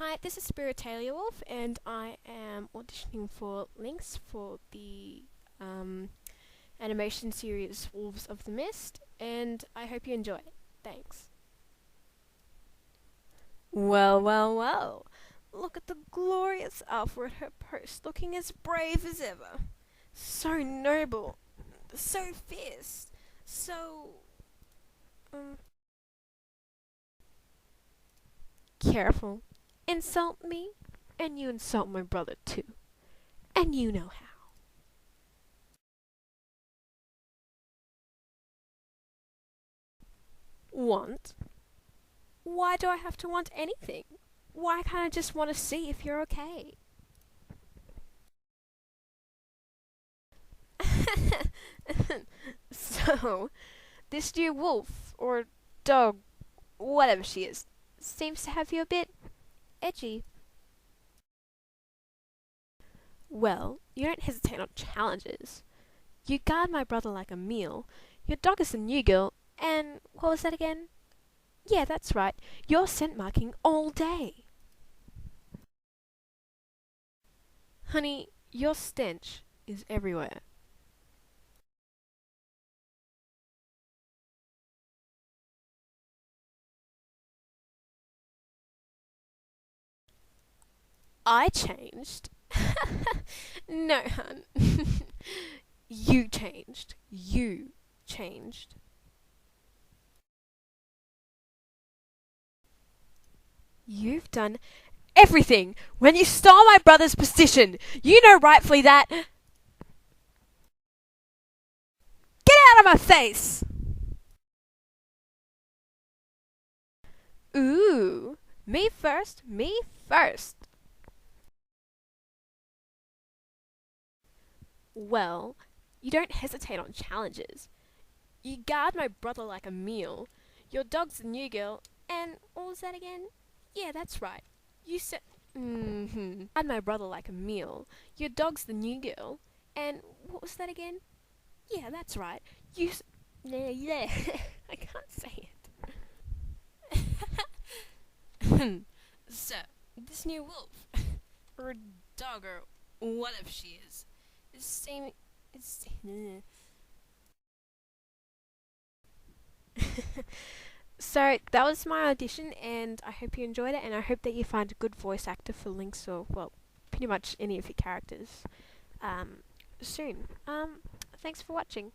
Hi, this is Spiritalia Wolf, and I am auditioning for Lynx for the animation series Wolves of the Mist, and I hope you enjoy it. Thanks. Well, well, well. Look at the glorious Alpha at her post, looking as brave as ever. So noble, so fierce, so careful. Insult me, and you insult my brother too. And you know how. Want? Why do I have to want anything? Why can't I just want to see if you're okay? So, this new wolf, or dog, whatever she is, seems to have you a bit edgy. Well, you don't hesitate on challenges. You guard my brother like a meal. Your dog is a new girl, and what was that again? Yeah, that's right. You're scent marking all day. Honey, your stench is everywhere. I changed? No, hun. You changed. You changed. You've done everything when you stole my brother's position. You know rightfully that. Get out of my face! Ooh, me first, me first. Well, you don't hesitate on challenges. You guard my brother like a meal. Your dog's a new girl, and what was that again? Yeah, that's right. You said. Guard my brother like a meal. Your dog's the new girl, and what was that again? Yeah, that's right. Yeah. I can't say it. So, this new wolf, or dog, or whatever she is seeming. Is. So that was my audition, and I hope you enjoyed it, and I hope that you find a good voice actor for Lynx, or well, pretty much any of your characters soon. Thanks for watching.